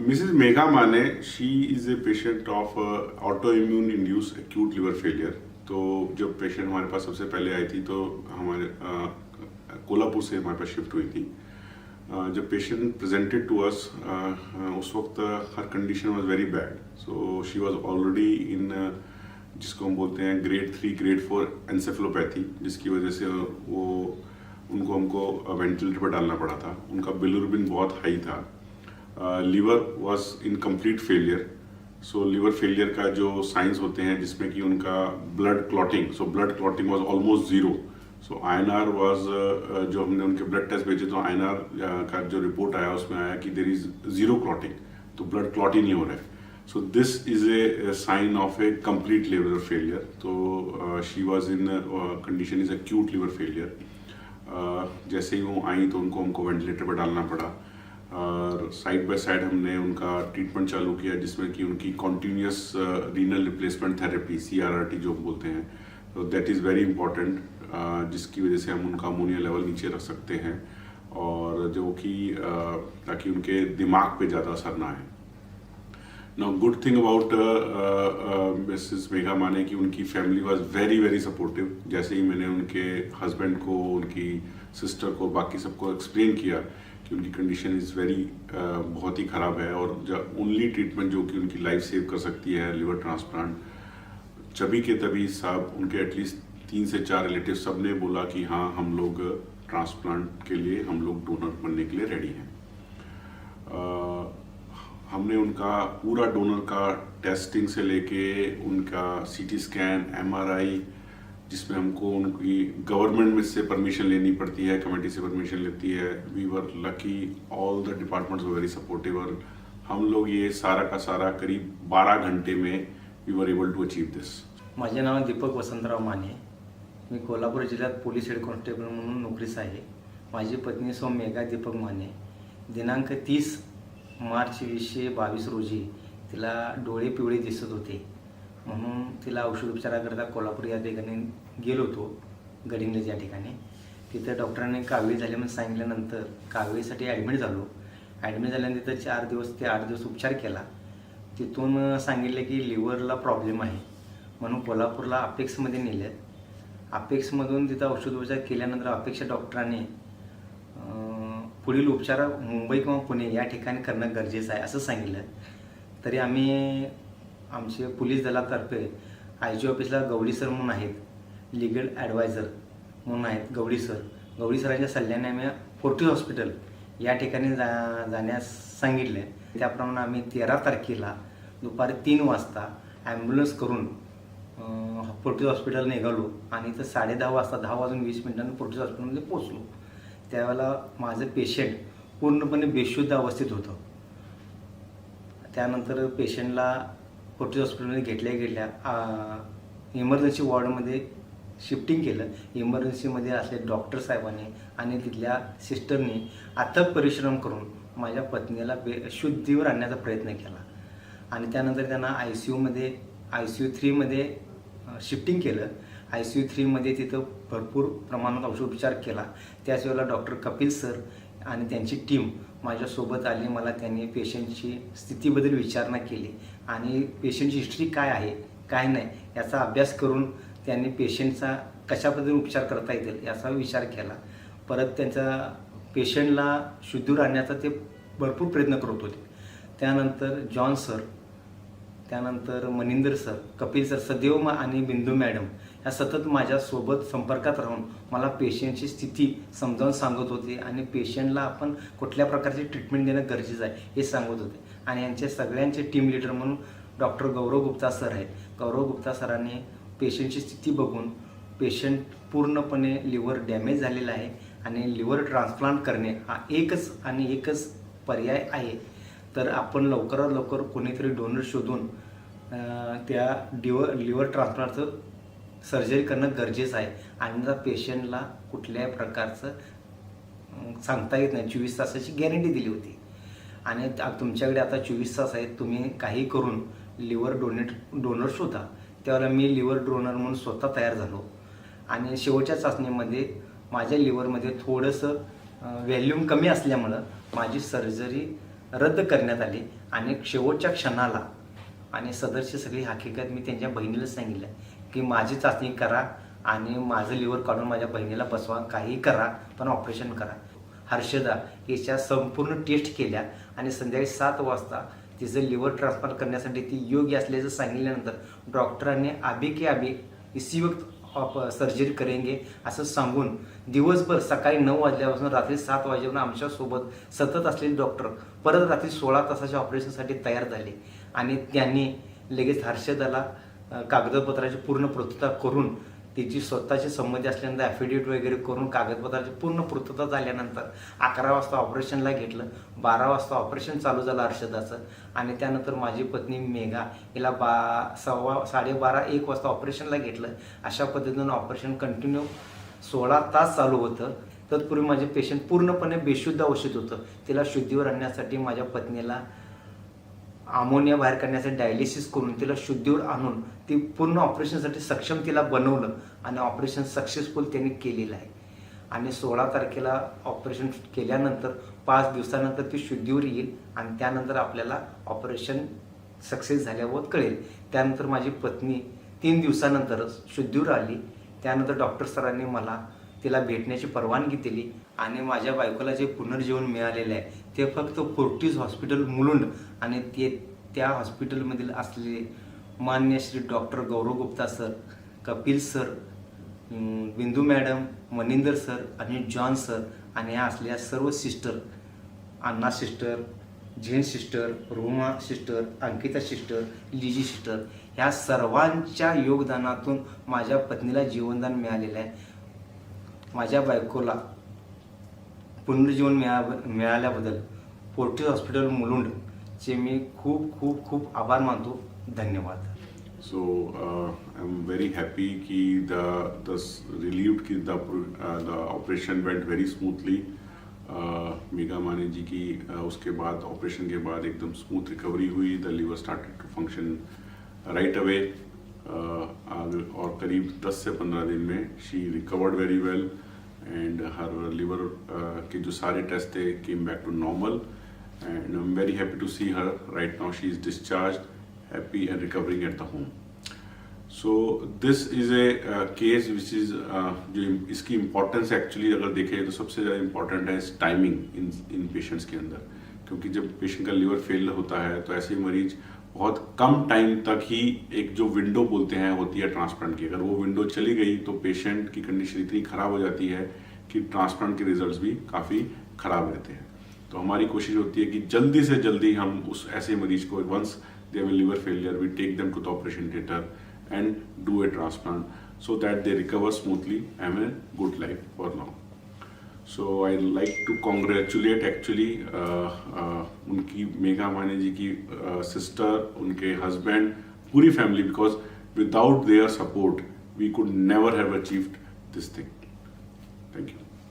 Mrs. Megha Mane, she is a patient of autoimmune induced acute liver failure. तो जब patient हमारे pass सबसे पहले आई थी तो हमारे कोल्हापुर से हमारे पास शिफ्ट हुई थी. जब पेशेंट प्रेजेंटेड टू अस उस वक्त हर कंडीशन वाज वेरी बैड. सो शी वाज ऑलरेडी इन जिसको हम बोलते हैं ग्रेड 3 ग्रेड 4 एंसेफेलोपैथी, जिसकी वजह से वो हमको वेंटिलेटर पर डालना पड़ा था. उनका बिलिरुबिन बहुत हाई था. Liver was in complete failure. So liver failure का जो साइंस होते हैं जिसमें कि उनका blood clotting, so blood clotting was almost Ziro. So INR was जो हमने उनके ब्लड टेस्ट भेजे तो INR का जो रिपोर्ट आया उसमें आया कि देर इज जीरो क्लॉटिंग, तो ब्लड क्लॉट ही नहीं हो रहा है. So this is a sign of a complete liver failure. तो she was in condition is acute liver failure. जैसे ही वो आई तो हमको वेंटिलेटर पर डालना पड़ा और साइड बाय साइड हमने उनका ट्रीटमेंट चालू किया, जिसमें कि उनकी continuous renal replacement therapy CRRT जो बोलते हैं, तो दैट इज़ वेरी इंपॉर्टेंट, जिसकी वजह से हम उनका अमोनिया लेवल नीचे रख सकते हैं और जो कि ताकि उनके दिमाग पे ज़्यादा असर ना आए. Now good thing about Mrs Megha Mane कि उनकी फैमिली वाज वेरी वेरी सपोर्टिव. जैसे ही मैंने उनके हस्बैंड को, उनकी सिस्टर को, बाकी सबको एक्सप्लेन किया कि उनकी कंडीशन इज़ वेरी बहुत ही ख़राब है और ओनली ट्रीटमेंट जो कि उनकी लाइफ सेव कर सकती है लिवर ट्रांसप्लांट, तभी के तभी सब उनके एटलीस्ट 3 से 4 रिलेटिव सब ने बोला कि हाँ हम लोग ट्रांसप्लांट के लिए, हम लोग डोनर बनने के लिए रेडी हैं. हमने उनका पूरा डोनर का टेस्टिंग से लेके उनका CT स्कैन, MRI, जिसमें हमको उनकी गवर्नमेंट में से परमिशन लेनी पड़ती है, कमेटी से परमिशन लेती है. We were lucky, all the departments were very supportive और हम लोग ये सारा का सारा करीब 12 घंटे में we were able to achieve दिस. माझे नाव दीपक वसंतराव माने. मी कोल्हापूर जिल्ह्यात पोलीस हेड कॉन्स्टेबल म्हणून नोकरीस आहे. माझी पत्नी सौ मेघा दीपक माने. दिनांक 30 मार्च 2022 रोजी तिला डोळे पिवळे दिसत होते, म्हणून तिला औषधोपचाराकरता कोल्हापूर या ठिकाणी गेलो होतो, गडिंग्लज या ठिकाणी. तिथं डॉक्टरांनी कावीळ झाले म्हणून सांगितल्यानंतर कावीळीसाठी ॲडमिट झालो. ॲडमिट झाल्यानंतर तिथं 4 दिवस ते 8 दिवस उपचार केला. तिथून सांगितले की लिव्हरला प्रॉब्लेम आहे म्हणून कोल्हापूरला अपेक्समध्ये नेलं. अपेक्समधून तिथं औषधोपचार केल्यानंतर अपेक्षा डॉक्टरांनी पुढील उपचार मुंबई किंवा पुणे या ठिकाणी करणं गरजेचं आहे असं सांगितलं. तरी आम्ही आमचे पोलीस दलातर्फे IG ऑफिसला गवडी सर म्हणून आहेत, लिगल ॲडवायझर म्हणून आहेत गवडी सर. गवडी सरांच्या सल्ल्याने आम्ही फोर्टिस हॉस्पिटल या ठिकाणी जाण्यास सांगितले. त्याप्रमाणे आम्ही 13 तारखेला दुपारी 3 वाजता ॲम्ब्युलन्स करून फोर्टिस हॉस्पिटल निघालो आणि इथं 10:30 वाजता 10:20 फोर्टिस हॉस्पिटलमध्ये पोचलो. त्यावेळेला माझं पेशंट पूर्णपणे बेशुद्ध अवस्थेत होतं. त्यानंतर पेशंटला फोर्टिस हॉस्पिटलमध्ये घेतल्या इमर्जन्सी वॉर्डमध्ये शिफ्टिंग केलं. इमर्जन्सीमध्ये असले डॉक्टर साहेबांनी आणि तिथल्या सिस्टरनी अथक परिश्रम करून माझ्या पत्नीला शुद्धीवर आणण्याचा प्रयत्न केला आणि त्यानंतर त्यांना ICU 3 शिफ्टिंग केलं. ICU 3 तिथं भरपूर प्रमाणात औषधोपचार केला. त्याच वेळेला डॉक्टर कपिल सर आणि त्यांची टीम माझ्यासोबत आली. मला त्यांनी पेशंटची स्थितीबद्दल विचारणा केली आणि पेशंटची हिस्ट्री काय आहे काय नाही याचा अभ्यास करून त्यांनी पेशंटचा कशा पद्धतीने उपचार करता येतील याचा विचार केला. परत त्यांचा पेशंटला शुद्धीवर आणण्याचा ते भरपूर प्रयत्न करत होते. त्यानंतर जॉन सर, त्यानंतर मनिंदर सर, कपिल सर, सदैव आणि बिंदू मॅडम या सतत माझ्यासोबत संपर्कात राहून मला पेशंटची स्थिती समजावून सांगत होते आणि पेशंटला आपण कुठल्या प्रकारची ट्रीटमेंट देणं गरजेचं आहे हे सांगत होते. आणि यांचे सगळ्यांचे टीम लीडर म्हणून डॉक्टर गौरव गुप्ता सर आहेत. गौरव गुप्ता सरांनी पेशंटची स्थिती बघून पेशंट पूर्णपणे लिव्हर डॅमेज झालेला आहे आणि लिव्हर ट्रान्सप्लांट करणे हा एकच पर्याय आहे. तर आपण लवकरात लवकर कोणीतरी डोनर शोधून त्या लिव्हर ट्रान्सप्लांटचं सर्जरी करणं गरजेचं आहे. आणि त्या पेशंटला कुठल्याही प्रकारचं सांगता येत नाही. 24 तासाची गॅरंटी दिली होती आणि तुमच्याकडे आता 24 तास आहेत, तुम्ही काही करून लिव्हर डोनर शोधा. त्यावेळेला मी लिव्हर डोनर म्हणून स्वतः तयार झालो आणि शेवटच्या चाचणीमध्ये माझ्या लिव्हरमध्ये थोडंसं व्हॅल्यूम कमी असल्यामुळं माझी सर्जरी रद्द करण्यात आली आणि शेवटच्या क्षणाला आणि सदरची सगळी हकीकत मी त्यांच्या बहिणीला सांगितलं की माझी चाचणी करा आणि माझं लिव्हर काढून माझ्या बहिणीला बसवा, काही करा पण ऑपरेशन करा. हर्षदा याच्या संपूर्ण टेस्ट केल्या आणि संध्याकाळी 7 वाजता तिचं लिव्हर ट्रान्सप्लांट करण्यासाठी ती योग्य असल्याचं सांगितल्यानंतर डॉक्टरांनी अभी के अभी इसी वक्त सर्जरी करेंगे असं सांगून दिवसभर सकाळी 9 वाजल्यापासून रात्री 7 वाजेपर्यंत आमच्यासोबत सतत असलेले डॉक्टर परत रात्री 16 तासाच्या ऑपरेशनसाठी तयार झाले आणि त्यांनी लगेच हर्षदाला कागदपत्राची पूर्ण पूर्तता करून तिची स्वतःची संमती असल्यानंतर ॲफिडेविट वगैरे करून कागदपत्राची पूर्ण पूर्तता झाल्यानंतर 11 वाजता ऑपरेशनला घेतलं. 12 वाजता ऑपरेशन चालू झालं हर्षदाचं आणि त्यानंतर माझी पत्नी मेघा हिला 12:30-1 वाजता ऑपरेशनला घेतलं. अशा पद्धतीनं ऑपरेशन कंटिन्यू 16 तास चालू होतं. तत्पूर्वी माझे पेशंट पूर्णपणे बेशुद्ध अवस्थेत होतं. तिला शुद्धीवर आणण्यासाठी माझ्या पत्नीला अमोनिया बाहेर काढण्यासाठी डायलिसिस करून तिला शुद्धीवर आणून ती पूर्ण ऑपरेशनसाठी सक्षम तिला बनवलं आणि ऑपरेशन सक्सेसफुल त्यांनी केलेलं आहे. आणि 16 तारखेला ऑपरेशन केल्यानंतर 5 दिवसानंतर ती शुद्धीवर येईल आणि त्यानंतर आपल्याला ऑपरेशन सक्सेस झाल्यावर कळेल. त्यानंतर माझी पत्नी 3 दिवसानंतरच शुद्धीवर आली. त्यानंतर डॉक्टर सरांनी मला तिला भेटण्याची परवानगी दिली आणि माझ्या बायकोला जे पुनर्जीवन मिळालेलं आहे ते फक्त फोर्टिस हॉस्पिटल मुलुंड आणि त्या हॉस्पिटलमधील असलेले मान्य Shri doctor Gaurav Gupta sir, Kapil sir, Bindu madam, Maninder sir आणि जॉन सर आणि ह्या असलेल्या सर्व सिस्टर, अन्ना सिस्टर, झेन sister, Roma sister, Ankita sister, Lizzy sister ह्या सर्वांच्या योगदानातून माझ्या पत्नीला जीवनदान मिळालेलं आहे. माझ्या बायकोला पुनर्जीवन मिळाल्याबद्दल फोर्टिस हॉस्पिटल मुलुंडचे मी खूप खूप खूप आभार मानतो. धन्यवाद. So I'm very happy कि the relieved कि the operation went very smoothly. Megha Mane जी की उसके बाद ऑपरेशन के बाद एकदम स्मूथ रिकवरी हुई. The liver started to function right away और करीब 10 से 15 दिन में she recovered very well and her liver के जो सारे टेस्ट थे came back to normal and I am very happy to see her. Right now she is discharged, happy and recovering at the home. So this is a case which is जो इसकी importance actually अगर देखें तो सबसे ज़्यादा important है timing in patients के अंदर, क्योंकि जब पेशेंट का लिवर फेल होता है तो ऐसे मरीज बहुत कम टाइम तक ही एक जो विंडो बोलते हैं होती है ट्रांसप्लांट की, अगर वो विंडो चली गई तो पेशेंट की कंडीशन इतनी ख़राब हो जाती है कि ट्रांसप्लांट के रिजल्ट्स भी काफ़ी ख़राब रहते हैं. तो हमारी कोशिश होती है कि जल्दी से जल्दी हम उस ऐसे मरीज को वंस they have a liver failure, we take them to the operation theater and do a transplant so that they recover smoothly and have a good life for now. So I like to congratulate actually उनकी मेघा माने जी की sister, उनके husband, Puri family, because without their support we could never have achieved this thing. Thank you.